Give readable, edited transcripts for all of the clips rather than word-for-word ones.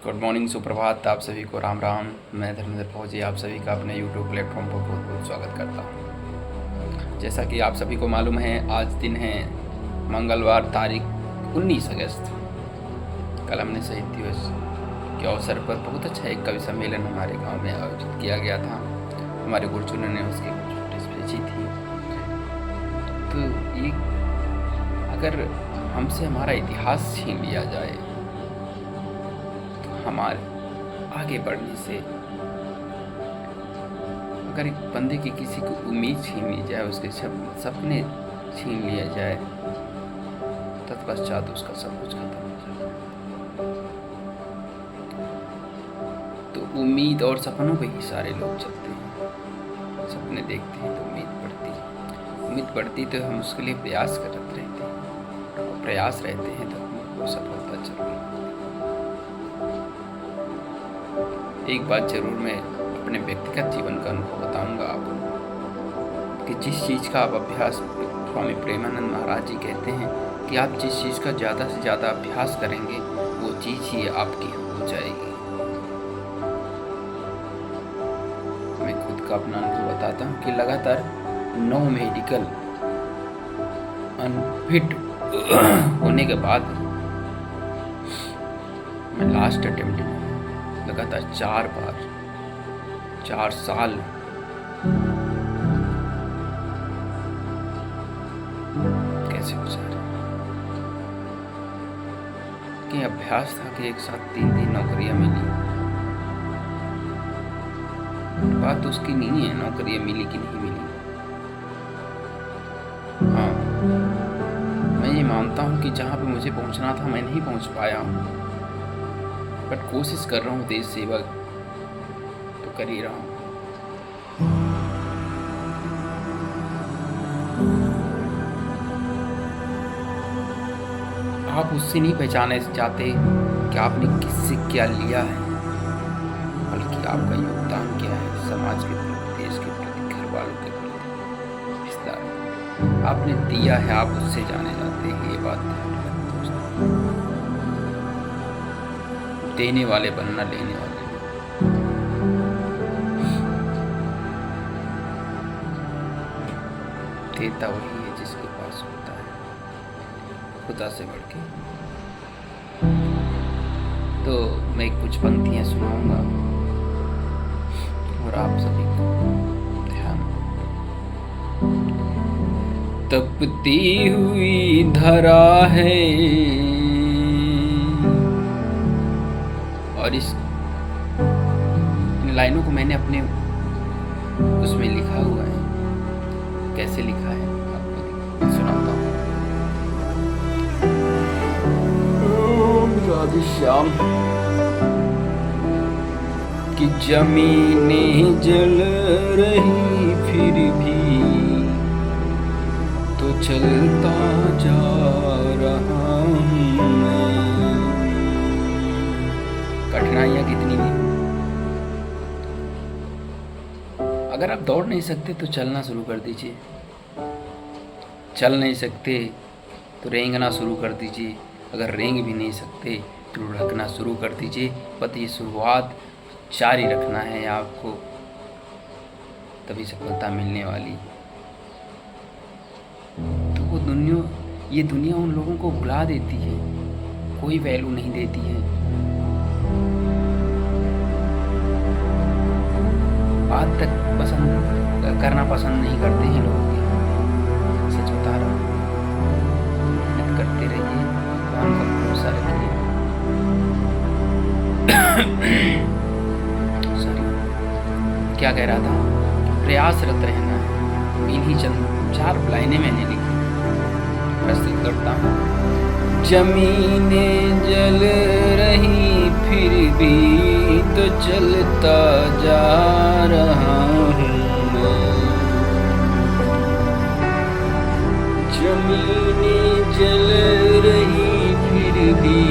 Good morning, सुप्रभात। आप सभी को राम राम। मैं धर्मेंद्र फौजी आप सभी का अपने यूट्यूब प्लेटफॉर्म पर बहुत बहुत स्वागत करता हूँ। जैसा कि आप सभी को मालूम है, आज दिन है मंगलवार, तारीख 19 अगस्त। कल हमने शहीद दिवस के अवसर पर बहुत अच्छा एक कवि सम्मेलन हमारे गांव में आयोजित किया गया था। हमारे गुरुजनों ने उसकी कुछ स्पीच थी। तो ये अगर हमसे हमारा इतिहास छीन लिया जाए, हमारे आगे बढ़ने से, अगर एक बंदे की किसी को उम्मीद छीन ली जाए, उसके सपने छीन लिया जाए, तत्पश्चात उसका सब कुछ खत्म हो जाता है। तो उम्मीद और सपनों पे ही सारे लोग चलते हैं। सपने देखते हैं तो उम्मीद बढ़ती तो हम उसके लिए प्रयास करते रहते हैं, और प्रयास रहते हैं तो हमको सफलता जरूर। एक बात जरूर मैं अपने व्यक्तिगत जीवन का अनुभव बताऊंगा आपको, कि जिस चीज़ का आप अभ्यास, स्वामी प्रेमानंद महाराज जी कहते हैं कि आप जिस चीज़ का ज़्यादा से ज़्यादा अभ्यास करेंगे, वो चीज़ ही आपकी हो जाएगी। मैं खुद का अपना अनुभव बताता हूँ कि लगातार 9 मेडिकल अनफिट होने के बाद मैं लास्ट अटेम्प्ट में लगातार 4 बार 4 साल कैसे गुजारे। कि अभ्यास था कि एक साथ 3 नौकरियां मिली। बात उसकी नहीं है नौकरियां मिली कि नहीं मिली। हाँ, मैं ये मानता हूँ कि जहाँ पे मुझे पहुँचना था मैं नहीं पहुँच पाया हूँ, बट कोशिश कर रहा हूँ। देश सेवा तो कर ही रहा हूँ। आप उससे नहीं पहचाने चाहते कि आपने किससे क्या लिया है, बल्कि आपका योगदान क्या है समाज के प्रति, देश के प्रति, घर वालों के प्रति, रिश्तेदार आपने दिया है। आप उससे जाने जाते हैं। ये बात है। देने वाले बनना, लेने वाले देता वही है जिसके पास होता है, खुदा से बढ़ के। तो मैं कुछ पंक्तियां सुनाऊंगा और आप सभी को ध्यान। तपती हुई धरा है, और इन लाइनों को मैंने अपने उसमें लिखा हुआ है। कैसे लिखा है आपको सुनाता हूँ। राधे श्याम। कि जमीनें जल रही फिर भी तो चलता जा रहा हूँ मैं। कठिनाइयाँ कितनी भी, अगर आप दौड़ नहीं सकते तो चलना शुरू कर दीजिए। चल नहीं सकते तो रेंगना शुरू कर दीजिए। अगर रेंग भी नहीं सकते तो लुढ़कना शुरू कर दीजिए। बस ये शुरुआत जारी रखना है आपको, तभी सफलता मिलने वाली। तो वो ये दुनिया उन लोगों को भुला देती है, कोई वैल्यू नहीं देती है। बात तक करना पसंद नहीं करते हैं लोग। सच बता रहा हूँ। मेहनत करते रहिए, भगवान का भरोसा रखिए। क्या कह रहा था? प्रयासरत रहना है। इन्हीं चंद 4 लाइनें मैंने लिखी, प्रस्तुत करता हूँ। जमीनें जल रही फिर भी तो चलता जा रहा हूँ मैं। जमीनें जल रही फिर भी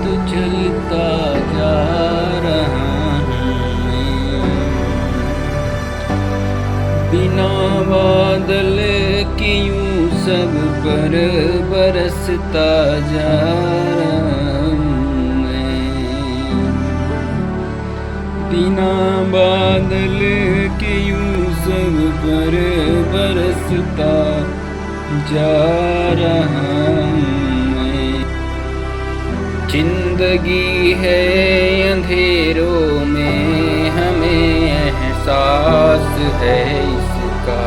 तो चलता जा रहा हूँ मैं। बिना बादल के यूं सब पर बरसता जा रहा हूँ मैं। बिना बादल के यूं सब पर बरसता जा रहा हूँ मैं। जिंदगी है अंधेरों में हमें एहसास है इसका।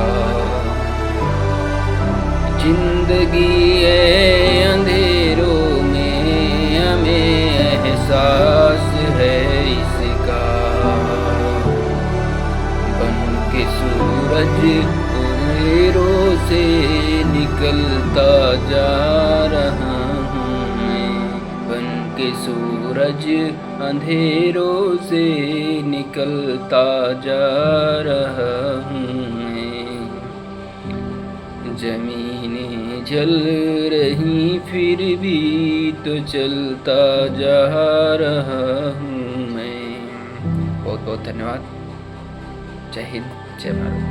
जिंदगी है अंधेरों में हमें एहसास है इसका। बन के सूरज अंधेरों से निकलता जा रहा हूँ मैं। बन के सूरज अंधेरों से निकलता जा रहा हूँ मैं। ज़मीनें जल रही फिर भी तो चलता जा रहा हूँ मैं। बहुत बहुत धन्यवाद। जय हिंद, जय भारत।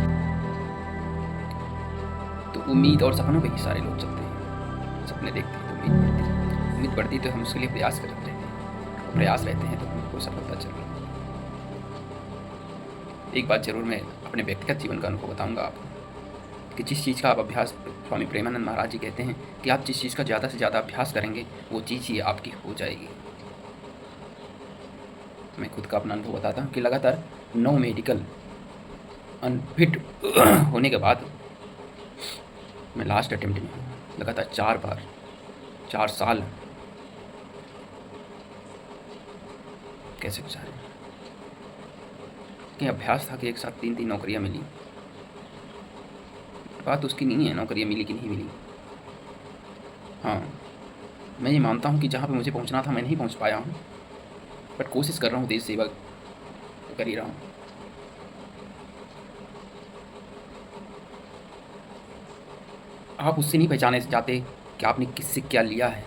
तो उम्मीद और सपनों पे ही सारे लोग चलते हैं। सपने देखते हैं तो उम्मीद बढ़ती तो हम उसके लिए प्रयास करते रहते हैं। प्रयास रहते हैं तो हमको सफलता चल रही है। एक बात जरूर मैं अपने व्यक्तिगत जीवन का अनुभव बताऊंगा आपको कि जिस चीज़ का आप अभ्यास, स्वामी प्रेमानंद महाराज जी कहते हैं कि आप जिस चीज़ का ज़्यादा से ज़्यादा अभ्यास करेंगे वो चीज़ ही आपकी हो जाएगी। मैं खुद का अपना अनुभव बताता हूँ कि लगातार 9 मेडिकल अनफिट होने के बाद मैं लास्ट अटेम्प्ट में हूँ। लगातार 4 बार 4 साल कैसे गुजारे। कि अभ्यास था कि एक साथ 3 नौकरियाँ मिली। बात उसकी नहीं है नौकरियाँ मिली कि नहीं मिली। हाँ, मैं ये मानता हूँ कि जहाँ पे मुझे पहुँचना था मैं नहीं पहुँच पाया हूँ, बट कोशिश कर रहा हूँ, देश सेवा कर ही रहा हूँ। आप उससे नहीं पहचाने जाते कि आपने किससे क्या लिया है,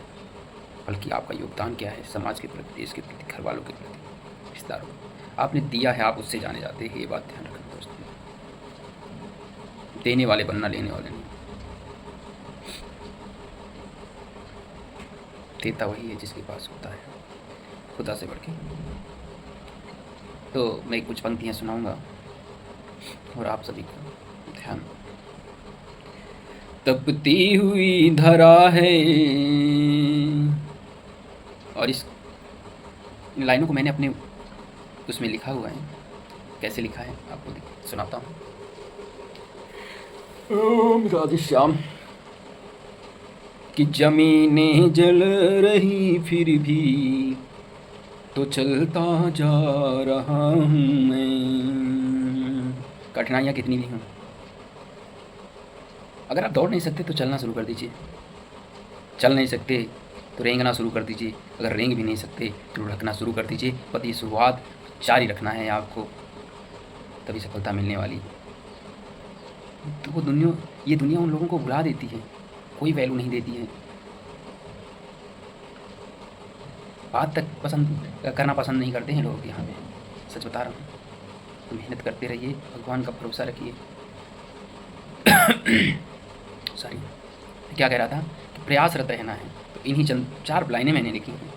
बल्कि आपका योगदान क्या है समाज के प्रति, देश के प्रति, घर वालों के प्रति, रिश्तेदारों को आपने दिया है, आप उससे जाने जाते हैं। ये बात ध्यान रखना दोस्तों। देने वाले बनना, लेने वाले नहीं। देता वही है जिसके पास होता है, खुदा से बढ़ के। तो मैं कुछ पंक्तियाँ सुनाऊंगा और आप सभी को ध्यान। तपती हुई धरा है, और इस लाइनों को मैंने अपने उसमें लिखा हुआ है। कैसे लिखा है आपको सुनाता हूँ। ओम राधे श्याम। कि जमीनें जल रही फिर भी तो चलता जा रहा हूँ मैं। कठिनाइयाँ कितनी भी हों, अगर आप दौड़ नहीं सकते तो चलना शुरू कर दीजिए। चल नहीं सकते तो रेंगना शुरू कर दीजिए। अगर रेंग भी नहीं सकते तो लुढ़कना शुरू कर दीजिए। बस ये शुरुआत जारी रखना है आपको, तभी सफलता मिलने वाली। तो वो ये दुनिया उन लोगों को भुला देती है, कोई वैल्यू नहीं देती है। बात तक करना पसंद नहीं करते हैं लोग यहाँ पे, सच बता रहा हूँ। तो मेहनत करते रहिए, भगवान का भरोसा रखिए। सॉरी, क्या कह रहा था कि प्रयासरत रहना है। तो इन्हीं चंद 4 लाइनें मैंने लिखी हैं,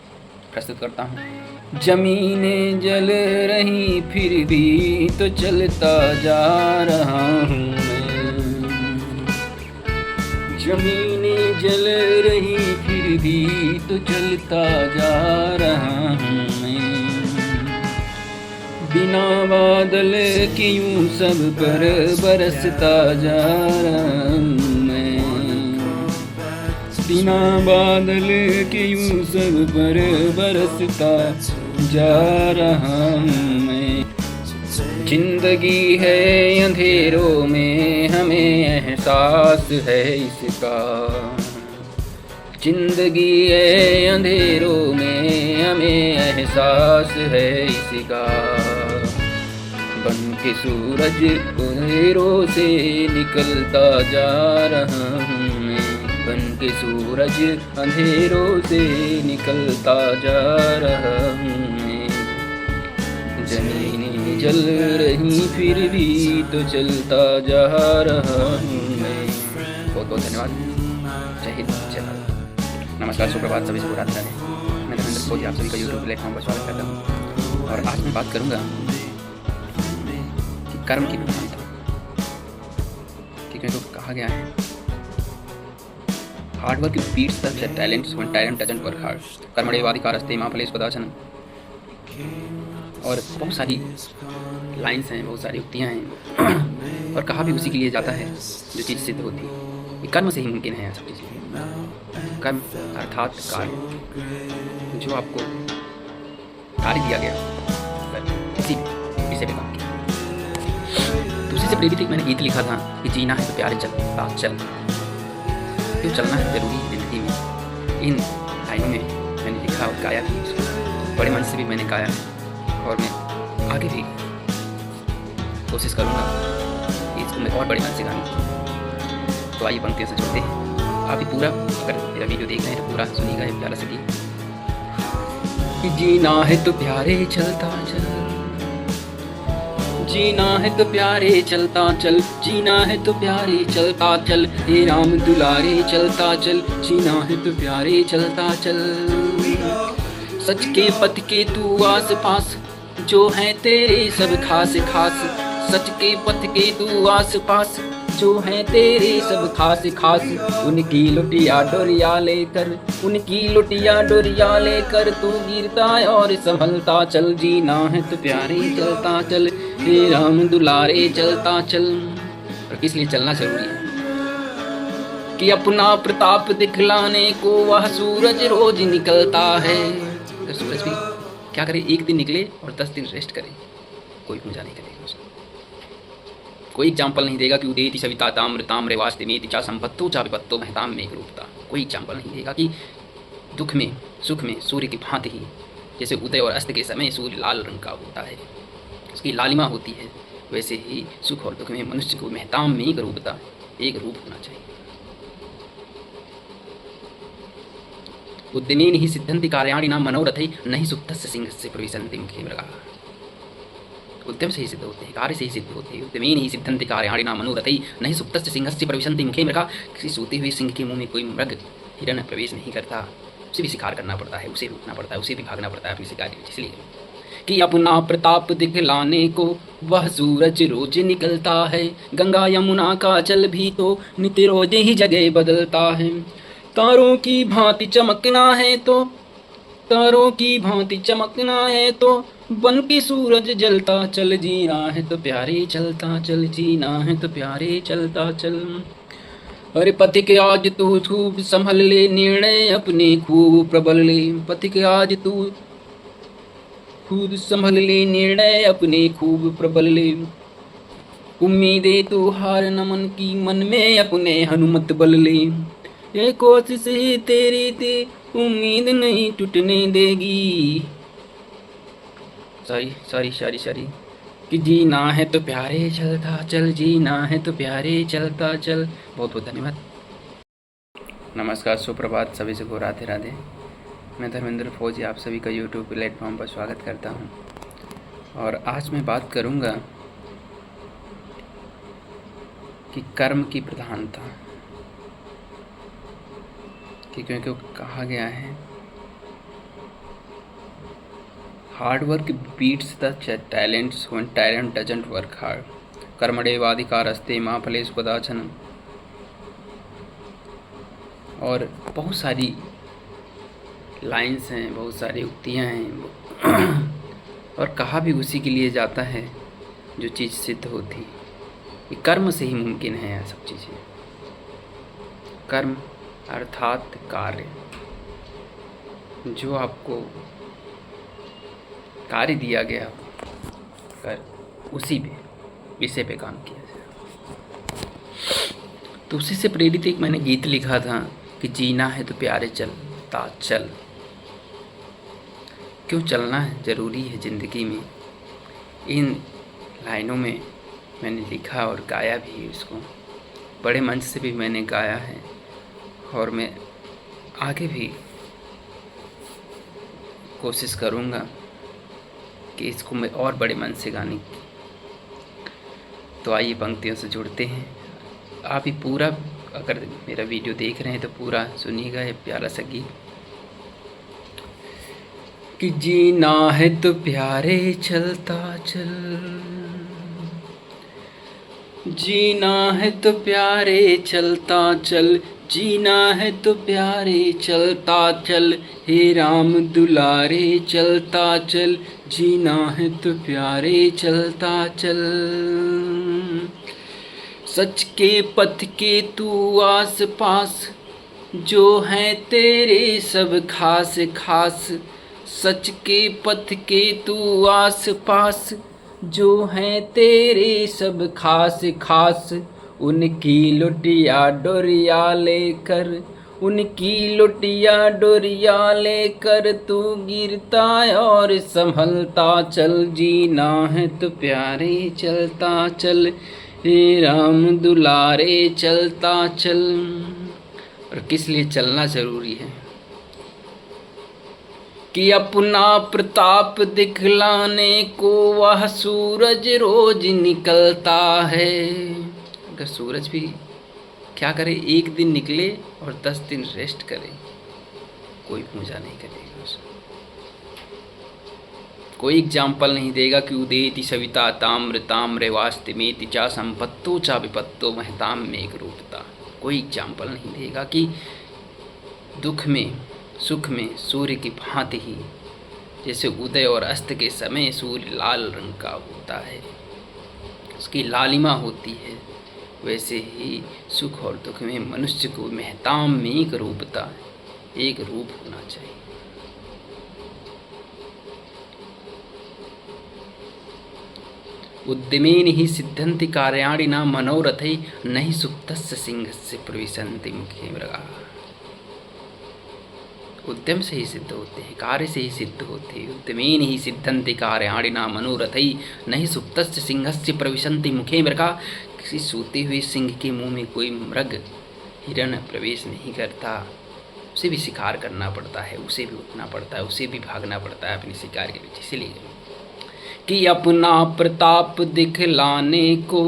प्रस्तुत करता हूँ। जमीनें जल रही फिर भी तो चलता जा रहा हूँ मैं। जमीनें जल रही फिर भी तो चलता जा रहा हूँ मैं। बिना बादल के यूं सब पर बरसता जा रहा हूँ मैं। बिना बादल के यूं सब पर बरसता जा रहा हूँ मैं। जिंदगी है अंधेरों में हमें एहसास है इसका। जिंदगी है अंधेरों में हमें एहसास है इसका। बन के सूरज अंधेरों से निकलता जा रहा हूँ मैं। बन के सूरज अंधेरों से निकलता जा रहा हूँ मैं। जमीनें जल रही फिर भी तो चलता जा रहा हूँ मैं। बहुत बहुत धन्यवाद। जय हिंद, जय भारत। नमस्कार, सुप्रभात, सभी शुभ रात्रि। मैं धर्मेंद्र भोजी आप सभी का यूट्यूब प्लेटफॉर्म पर स्वागत करता हूँ। और आज मैं बात करूँगा कर्म की प्रधानता, क्योंकि तो कहा गया है hard work beats the talent when talent doesn't work hard, कर्मण्येवाधिकारस्ते मा फलेषु कदाचन। और बहुत सारी लाइन्स हैं, बहुत सारी उक्तियाँ हैं, और कहा भी उसी के लिए जाता है जो चीज़ सिद्ध होती है। ये कर्म से ही मुमकिन है सब चीज़ें। कर्म अर्थात कार्य, जो आपको कार्य दिया गया किसी भी विषय पे काम किया। तो उसी से प्रेरित एक मैंने गीत लिखा था कि जीना है तो प्यारे चल चल, क्यों चलना है जरूरी है जिंदगी में। इन लाइनों में मैंने लिखा और गाया भी, बड़े मन से भी मैंने गाया है, और मैं आगे भी कोशिश करूँगा कि इसको मैं और बड़े मन से गाने की। तो आइए पंक्तियों से जोड़ते हैं। आप भी पूरा, अगर मेरा वीडियो देख रहे हैं तो पूरा सुनिएगा, ये प्यारा सा गीत। जीना है तो प्यारे चलता चल, जीना है तो प्यारे चलता चल, जीना है तो प्यारे चलता चल, हे राम दुलारे चलता चल, जीना है तो प्यारे चलता चल। सच के पथ के तू आस पास, जो है तेरे सब खास खास, सच के पथ के तू आस पास, जो है तेरे सब खास खास। उनकी लुटिया डोरिया लेकर, उनकी लुटिया डोरिया लेकर तू गिरता और संभलता चल, जीना है तो प्यारे चलता चल, हे राम दुलारे चलता चल। और किस लिए चलना जरूरी है कि अपना प्रताप दिखलाने को वह सूरज रोज निकलता है। तो सूरज भी क्या करे, एक दिन निकले और 10 दिन रेस्ट करे, कोई पूजा नहीं करेगा उसको। कोई एग्जाम्पल नहीं देगा कि उदेति सविता ताम्रताम रेवास्तिमेति चा संपत्तो चा विपत्तो महताम में एक रूपता। कोई एग्जाम्पल नहीं देगा कि दुख में सुख में सूर्य की भांति ही, जैसे उदय और अस्त के समय सूर्य लाल रंग का होता है, उसकी लालिमा होती है, वैसे ही सुख और दुख में मनुष्य को महताम में एक रूपता, एक रूप होना चाहिए। उद्यमेन ही सिद्धंति कार्याणि नाम मनोरथै नहीं सुप्तस्य सिंहस्य प्रविशन्ति मुखे मृगाः। उद्यम से ही सिद्ध होते हैं, कार्य से ही सिद्ध होते हैं। उद्यमेन ही सिद्धंति कार्याणि नाम मनोरथै नहीं सुप्तस्य सिंहस्य प्रविशन्ति मुखे मृगाः। किसी सोते हुए सिंह के मुंह में कोई मृग हिरण प्रवेश नहीं करता, उसे भी शिकार करना पड़ता है, उसे रोकना पड़ता है, उसे भी भागना पड़ता है अपनी शिकार। इसलिए कि अपना प्रताप दिखलाने को वह सूरज रोज निकलता है, गंगा यमुना का जल भी तो नित्य रोज ही जगह बदलता है। तारों की भांति चमकना है तो, तारों की भांति चमकना है तो बन के सूरज जलता चल, जीना है तो प्यारे चलता चल, जीना है तो प्यारे चलता चल। अरे पथिक आज तू खूब संभल ले, निर्णय अपने खूब प्रबल ले, पथिक आज तू खूब संभल ले, निर्णय अपने खूब प्रबल ले। उम्मीदें तू हार न मन की, मन में अपने हनुमत बल ले। ये कोशिश ही तेरी ते उम्मीद नहीं टूटने देगी। सॉरी कि जीना है तो प्यारे चलता चल, जीना है तो प्यारे चलता चल। बहुत बहुत धन्यवाद। नमस्कार, सुप्रभात, सभी से को राधे राधे। मैं धर्मेंद्र फौजी आप सभी का यूट्यूब प्लेटफॉर्म पर स्वागत करता हूं, और आज मैं बात करूंगा कि कर्म की प्रधानता, क्योंकि कहा गया है hard work beats the talents when talent doesn't work hard, कर्मण्येवाधिकारस्ते मा फलेषु कदाचन। और बहुत सारी लाइन्स हैं, बहुत सारी उक्तियाँ हैं, और कहा भी उसी के लिए जाता है जो चीज़ सिद्ध होती है। ये कर्म से ही मुमकिन है यह सब चीज़ें। कर्म अर्थात कार्य, जो आपको कार्य दिया गया कर उसी पे विषय पे काम किया जाए। तो उसी से प्रेरित एक मैंने गीत लिखा था कि जीना है तो प्यारे चलता चल, क्यों चलना है जरूरी है ज़िंदगी में। इन लाइनों में मैंने लिखा और गाया भी इसको, बड़े मंच से भी मैंने गाया है, और मैं आगे भी कोशिश करूँगा कि इसको मैं और बड़े मन से गाने की। तो आइए पंक्तियों से जुड़ते हैं। आप ही पूरा, अगर मेरा वीडियो देख रहे हैं तो पूरा सुनिएगा ये प्यारा सा गीत। कि जीना है तो प्यारे चलता चल, जीना है तो प्यारे चलता चल, जीना है तो प्यारे चलता चल, हे राम दुलारे चलता चल, जीना है तो प्यारे चलता चल। सच के पथ के तू आस पास, जो हैं तेरे सब खास खास। सच के पथ के तू आस पास, जो हैं तेरे सब खास खास। उनकी लुटिया डोरिया लेकर, उनकी लुटिया डोरिया लेकर, तू गिरता और संभलता चल, जीना है तो प्यारे चलता चल, हे राम दुलारे चलता चल। और किस लिए चलना जरूरी है? कि अपना प्रताप दिखलाने को वह सूरज रोज निकलता है। अगर सूरज भी क्या करे, एक दिन निकले और 10 दिन रेस्ट करे, कोई पूजा नहीं करेगा उसको। कोई एग्जाम्पल नहीं देगा कि उदेति सविता ताम्र ताम्र वास्तमेति चा संपत्तो चा विपत्तो महताम में एक रूपता। कोई एग्जाम्पल नहीं देगा कि दुख में सुख में सूर्य की भांति ही, जैसे उदय और अस्त के समय सूर्य लाल रंग का होता है, उसकी लालिमा होती है, वैसे ही सुख और दुख में मनुष्य को महताम में एक रूपता, एक रूप होना चाहिए। उद्यमेन ही सिद्धन्ति कार्याणि न मनोरथै, नहि सुप्तस्य सिंहस्य प्रविशन्ति मुखे मृगाः। उद्यम से ही सिद्ध होते हैं, कार्य से ही सिद्ध होते हैं। उद्यमेन ही सिद्धन्ति कार्याणि न मनोरथै, नहि सुप्तस्य सिंहस्य प्रविशन्ति मुखे मृगाः। किसी सोते हुए सिंह के मुंह में कोई मृग हिरण प्रवेश नहीं करता, उसे भी शिकार करना पड़ता है, उसे भी उठना पड़ता है, उसे भी भागना पड़ता है अपने शिकार के पीछे। इसीलिए कि अपना प्रताप दिखलाने को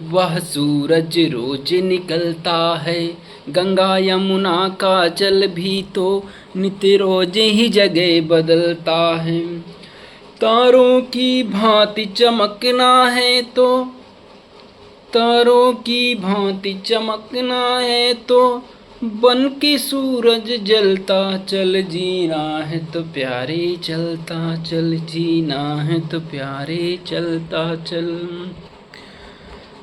वह सूरज रोज निकलता है, गंगा यमुना का जल भी तो नित्य रोज ही जगह बदलता है। तारों की भांति चमकना है तो, तारों की भांति चमकना है तो, बन के सूरज जलता चल, जीना है तो प्यारे चलता चल, जीना है तो प्यारे चलता चल।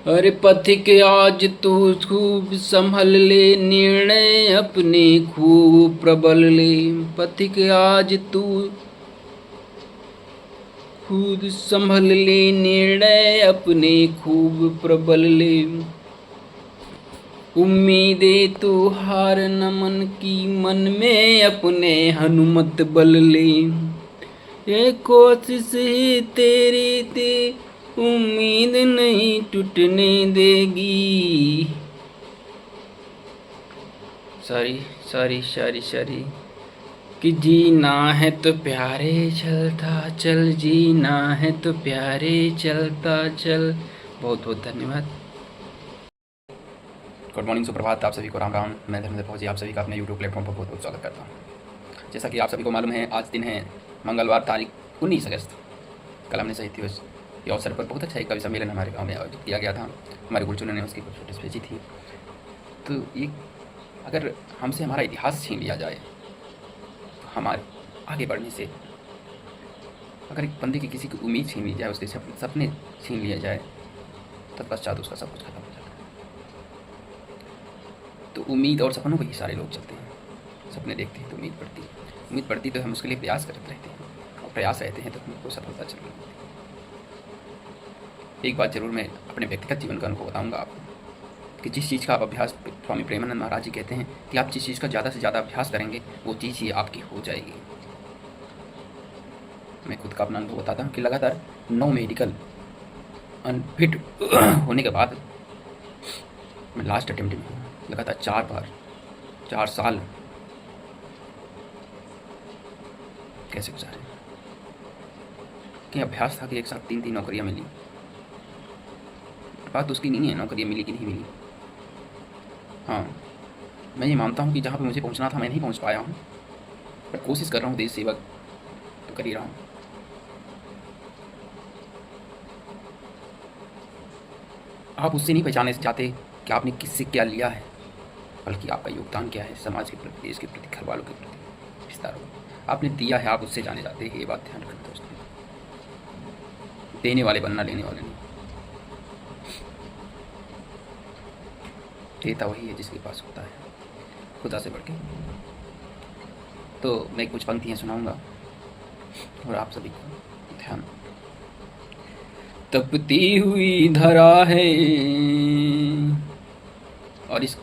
अरे पथिक आज तू खूब संभल ले, निर्णय अपने खूब प्रबल ले। पथिक आज तू खूब संभल ले, निर्णय अपने खूब प्रबल ले। उम्मीदें तू हार न मन की, मन में अपने हनुमत बल ले। ये कोशिश ही तेरी ते उम्मीद नहीं टूटने देगी। सारी कि जीना है तो प्यारे चलता चल, जीना है तो प्यारे चलता चल। बहुत बहुत धन्यवाद। गुड मॉर्निंग, सुप्रभात, आप सभी को राम राम। मैं धर्मेंद्र फौजी आप सभी का अपने यूट्यूब प्लेटफॉर्म पर बहुत बहुत स्वागत करता हूँ। जैसा कि आप सभी को मालूम है, आज दिन है मंगलवार, तारीख 19 अगस्त। कल हमने साहित्य दिवस के अवसर पर बहुत अच्छा एक कवि सम्मेलन हमारे गाँव में आयोजित किया गया था। हमारे गुरुजनों ने उसकी कुछ नोटिस भेजी थी। तो ये अगर हमसे हमारा इतिहास छीन लिया जाए तो हमारे आगे बढ़ने से, अगर एक बंदे की किसी की उम्मीद छीन ली जाए, उसके सपने छीन लिया जाए, तत्पश्चात उसका सब कुछ खत्म हो जाता है। तो उम्मीद और सपनों पर ही सारे लोग चलते हैं। सपने देखते हैं तो उम्मीद बढ़ती तो हम उसके लिए प्रयास करते रहते हैं, और प्रयास रहते हैं तो हमको सफलता चल रही है। एक बात जरूर मैं अपने व्यक्तिगत जीवन का अनुभव बताऊंगा आपको, कि जिस चीज़ का आप अभ्यास, स्वामी प्रेमानंद महाराज जी कहते हैं कि आप जिस चीज़ का ज़्यादा से ज़्यादा अभ्यास करेंगे वो चीज़ ही आपकी हो जाएगी। मैं खुद का अपना अनुभव बताता हूँ कि लगातार 9 मेडिकल अनफिट होने के बाद मैं लास्ट अटेम्प्ट में हूँ। लगातार 4 बार 4 साल कैसे गुजारे, कि अभ्यास था कि एक साथ 3 नौकरियां मिली। बात उसकी नहीं है नौकरियां मिली कि नहीं मिली। हाँ, मैं ये मानता हूँ कि जहाँ पे मुझे पहुँचना था मैं नहीं पहुँच पाया हूँ, पर कोशिश कर रहा हूँ, देश सेवक तो कर ही रहा हूँ। आप उससे नहीं पहचाने चाहते कि आपने किससे क्या लिया है, बल्कि आपका योगदान क्या है समाज के प्रति, देश के प्रति, घर वालों के प्रति, रिश्तेदारों को आपने दिया है, आप उससे जाने जाते हैं। ये बात ध्यान रखना दोस्तों, देने वाले बनना, लेने वाले नहीं। देता वही है जिसके पास होता है, खुदा से बढ़ के। तो मैं कुछ पंक्तियाँ सुनाऊंगा और आप सभी को ध्यान। तपती हुई धरा है, और इस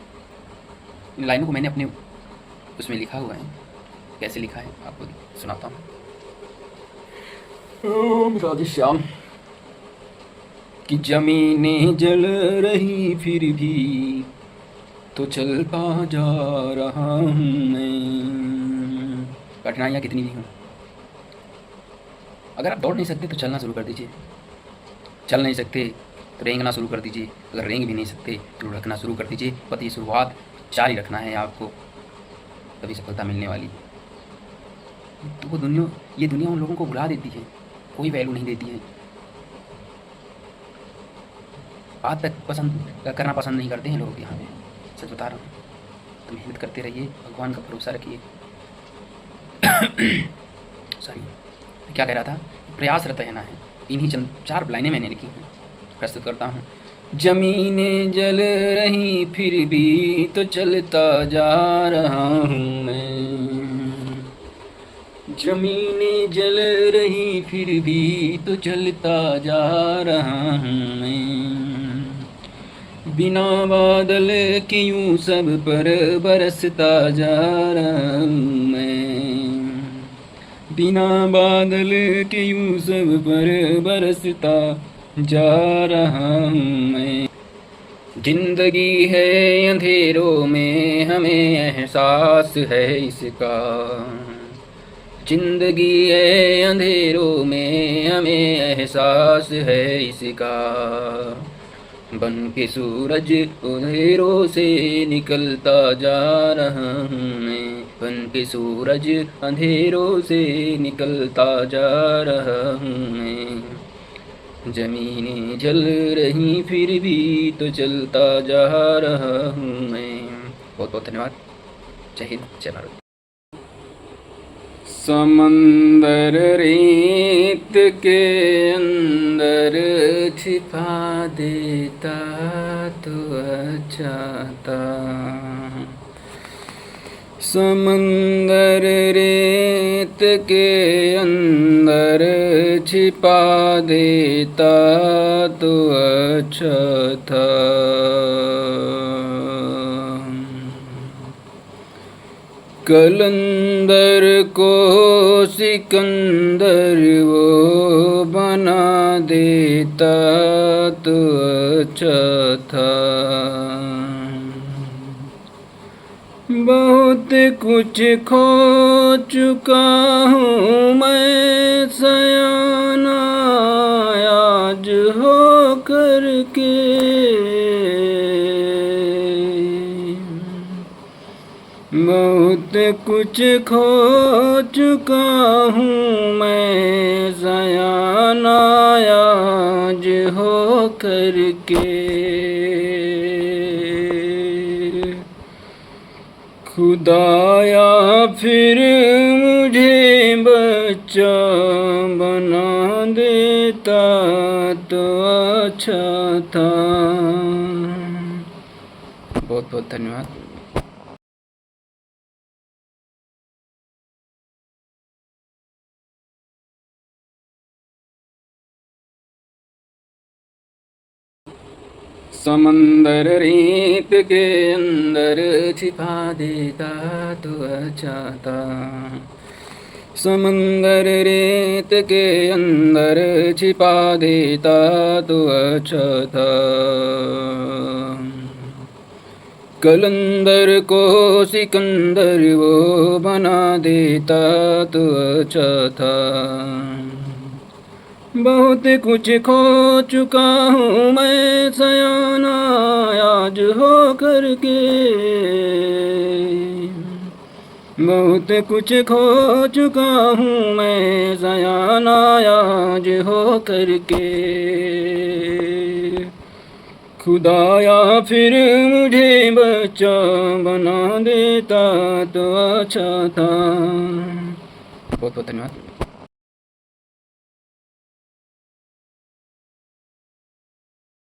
इन लाइनों को मैंने अपने उसमें लिखा हुआ है। कैसे लिखा है आपको सुनाता हूँ। ओम राधे श्याम। कि जमीनें जल रही फिर भी तो चल पा जा रहा हूँ मैं। कठिनाइयाँ कितनी भी हों, अगर आप दौड़ नहीं सकते तो चलना शुरू कर दीजिए। चल नहीं सकते तो रेंगना शुरू कर दीजिए। अगर रेंग भी नहीं सकते तो लुढ़कना शुरू कर दीजिए। बस ये शुरुआत जारी रखना है आपको, तभी सफलता मिलने वाली है। तो वो ये दुनिया उन लोगों को भुला देती है, कोई वैल्यू नहीं देती है। बात करना पसंद नहीं करते हैं लोग यहाँ पे, सच बता रहा हूँ। तो मेहनत करते रहिए, भगवान का भरोसा रखिए। सॉरी, क्या कह रहा था, प्रयासरत रहना है। इन्हीं चंद 4 लाइनें मैंने लिखी हैं, प्रस्तुत करता हूँ। जमीनें जल रही फिर भी तो चलता जा रहा हूँ मैं। जमीनें जल रही फिर भी तो चलता जा रहा हूँ मैं। बिना बादल के यूं सब पर बरसता जा रहा हूँ मैं। बिना बादल के यूं सब पर बरसता जा रहा हूँ मैं। जिंदगी है अंधेरों में हमें एहसास है इसका। जिंदगी है अंधेरों में हमें एहसास है इसका। बन के सूरज अंधेरों से निकलता जा रहा हूँ मैं। बन के सूरज अंधेरों से निकलता जा रहा हूँ मैं। जमीनें जल रही फिर भी तो चलता जा रहा हूँ मैं। बहुत बहुत धन्यवाद। जय हिंद, जय भारत। समंदर रेत के अंदर छिपा देता तो अच्छा था। समंदर रेत के अंदर छिपा देता तो अच्छा था। कलंदर को सिकंदर वो बना देता तो अच्छा था। बहुत कुछ खो चुका हूँ मैं सयाना आज हो करके। बहुत कुछ खो चुका हूँ मैं सयाना आज हो करके। खुदाया फिर मुझे बच्चा बना देता तो अच्छा था। बहुत बहुत धन्यवाद। समंदर रेत के अंदर छिपा देता तो अच्छा था। समंदर रेत के अंदर छिपा देता तो अच्छा था। कलंदर को सिकंदर वो बना देता तो अच्छा था। बहुत कुछ खो चुका हूँ मैं सयाना आज हो करके। बहुत कुछ खो चुका हूँ मैं सयाना आज हो करके। खुदाया फिर मुझे बच्चा बना देता तो अच्छा था। बहुत बहुत धन्यवाद।